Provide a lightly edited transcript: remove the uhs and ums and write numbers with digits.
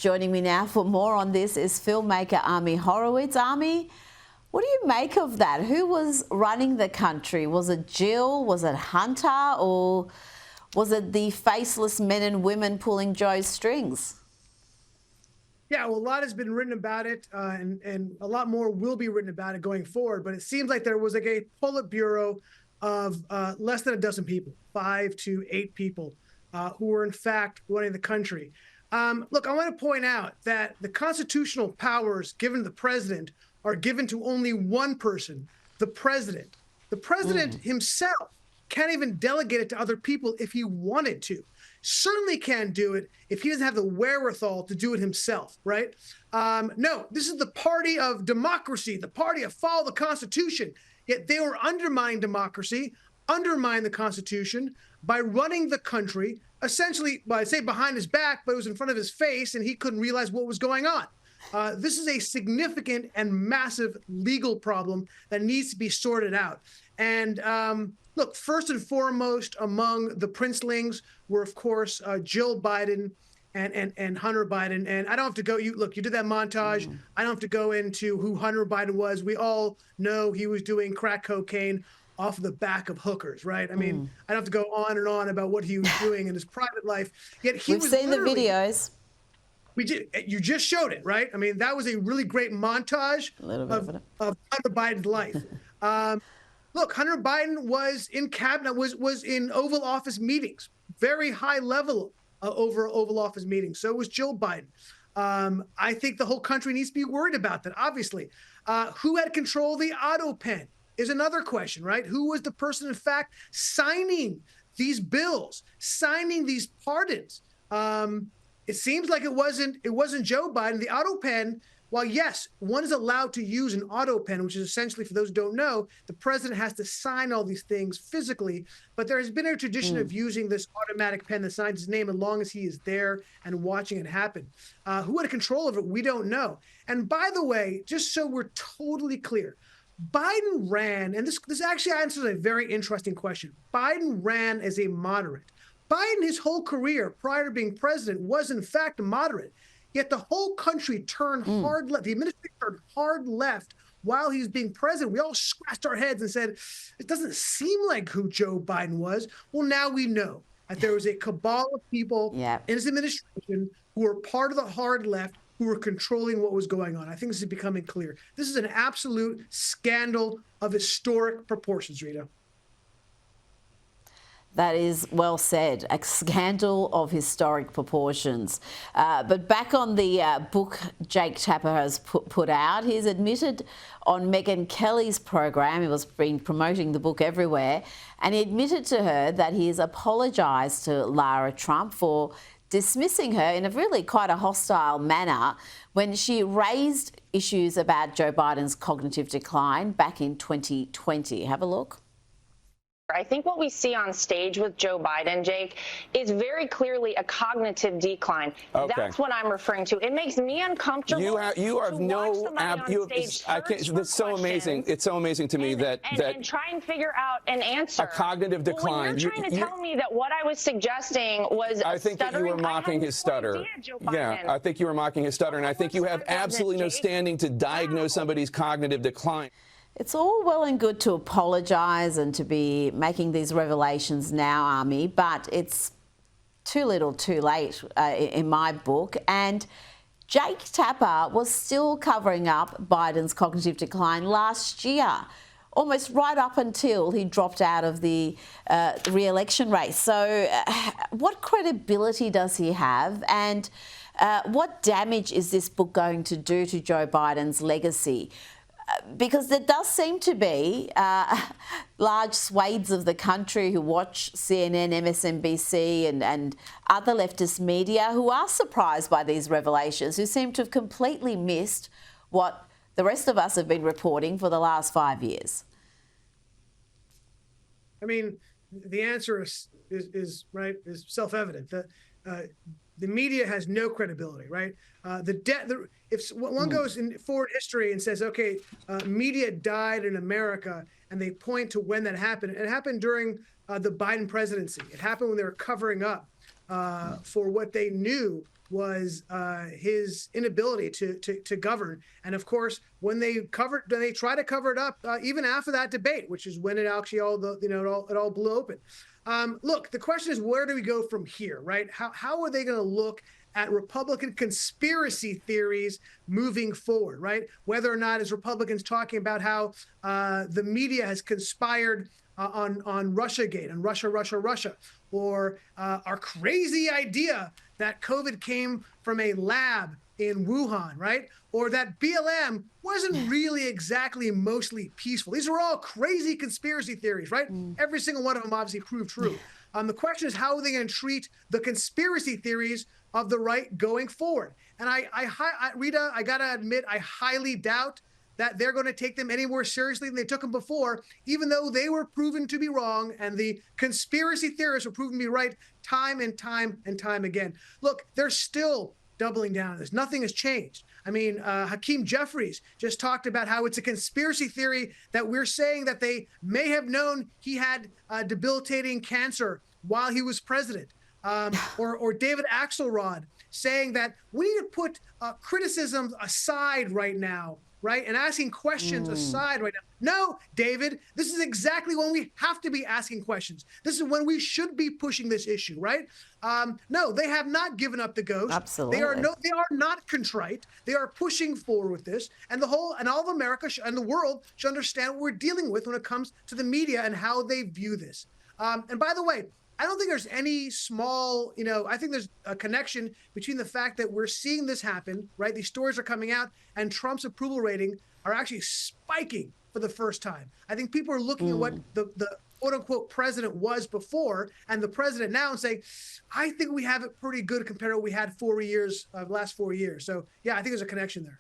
Joining me now for more on this is filmmaker Ami Horowitz. Ami, what do you make of that? Who was running the country? Was it Jill? Was it Hunter? Or was it the faceless men and women pulling Joe's strings? Yeah, well, a lot has been written about it, and a lot more will be written about it going forward. But it seems like there was like a Politburo of less than a dozen people, 5 to 8 people, who were in fact running the country. Look, I want to point out that the constitutional powers given to the president are given to only one person, the president. The president himself can't even delegate it to other people if he wanted to. Certainly can't do it if he doesn't have the wherewithal to do it himself, right? No, this is the party of democracy, the party of follow the Constitution. Yet they were undermining democracy, undermining the Constitution by running the country, essentially, well, I'd say behind his back, but it was in front of his face and he couldn't realize what was going on. This is a significant and massive legal problem that needs to be sorted out. And look, first and foremost among the princelings were, of course, Jill Biden and Hunter Biden. And I don't have to go, you did that montage. I don't have to go into who Hunter Biden was. We all know he was doing crack cocaine off the back of hookers, right? I mean, I don't have to go on and on about what he was doing in his private life. Yet he We've seen the videos. You just showed it, right? I mean, that was a really great montage of Hunter Biden's life. Look, Hunter Biden was in cabinet, was in Oval Office meetings, very high level over Oval Office meetings. So was Jill Biden. I think the whole country needs to be worried about that, obviously. Who had control of the auto pen is another question, right? Who was the person, in fact, signing these bills, signing these pardons? It seems like it wasn't Joe Biden. The auto pen, while yes, one is allowed to use an auto pen, which is essentially, for those who don't know, the president has to sign all these things physically, but there has been a tradition of using this automatic pen that signs his name as long as he is there and watching it happen. Who had control of it, we don't know. And by the way, just so we're totally clear, Biden ran, and this actually answers a very interesting question. Biden ran as a moderate. Biden, his whole career prior to being president, was in fact a moderate. Yet the whole country turned hard left. The administration turned hard left while he was being president. We all scratched our heads and said, it doesn't seem like who Joe Biden was. Well, now we know that there was a cabal of people in his administration who were part of the hard left, who were controlling what was going on. I think this is becoming clear. This is an absolute scandal of historic proportions, Rita. That is well said. A scandal of historic proportions. But back on the book Jake Tapper has put out, he's admitted on Megyn Kelly's program, he was been promoting the book everywhere, and he admitted to her that he has apologised to Lara Trump for dismissing her in a really quite a hostile manner when she raised issues about Joe Biden's cognitive decline back in 2020. Have a look. I think what we see on stage with Joe Biden, Jake, is very clearly a cognitive decline. Okay. That's what I'm referring to. It makes me uncomfortable. You have no. It's so amazing. It's so amazing to me that try and figure out an answer. A cognitive decline. Well, you're trying to tell me that what I was suggesting was. I think that you were mocking his stutter. Yeah, I think you were mocking his stutter, and I think you have absolutely no standing to diagnose somebody's cognitive decline. It's all well and good to apologise and to be making these revelations now, Ami, but it's too little too late in my book. And Jake Tapper was still covering up Biden's cognitive decline last year, almost right up until he dropped out of the re-election race. So what credibility does he have, and what damage is this book going to do to Joe Biden's legacy? Because there does seem to be large swathes of the country who watch CNN, MSNBC and other leftist media who are surprised by these revelations, who seem to have completely missed what the rest of us have been reporting for the last 5 years. I mean, the answer is self-evident. The media has no credibility, right? If one goes in forward history and says, okay, media died in America, and they point to when that happened, it happened during the Biden presidency. It happened when they were covering up for what they knew was his inability to govern. And of course, when they try to cover it up, even after that debate, which is when it actually it all blew open. Look, the question is, where do we go from here, right? How are they going to look at Republican conspiracy theories moving forward, right? Whether or not, as Republicans talking about how the media has conspired on Russiagate and Russia, or our crazy idea that COVID came from a lab in Wuhan, right? Or that BLM wasn't really exactly mostly peaceful. These are all crazy conspiracy theories, right? Every single one of them obviously proved true. The question is, how are they going to treat the conspiracy theories of the right going forward? And Rita, I got to admit, I highly doubt that they're going to take them any more seriously than they took them before, even though they were proven to be wrong and the conspiracy theorists were proven to be right time and time and time again. Look, they're still doubling down on this. Nothing has changed. I mean, Hakeem Jeffries just talked about how it's a conspiracy theory that we're saying that they may have known he had debilitating cancer while he was president. Or David Axelrod saying that we need to put criticisms aside right now, right? And asking questions aside right now. No, David, this is exactly when we have to be asking questions. This is when we should be pushing this issue, right? No, they have not given up the ghost. Absolutely. They are not contrite. They are pushing forward with this, and all of America and the world should understand what we're dealing with when it comes to the media and how they view this. And by the way, I don't think there's any small, I think there's a connection between the fact that we're seeing this happen, right? These stories are coming out and Trump's approval rating are actually spiking for the first time. I think people are looking at what the quote unquote president was before and the president now and saying, I think we have it pretty good compared to what we had last 4 years. So yeah, I think there's a connection there.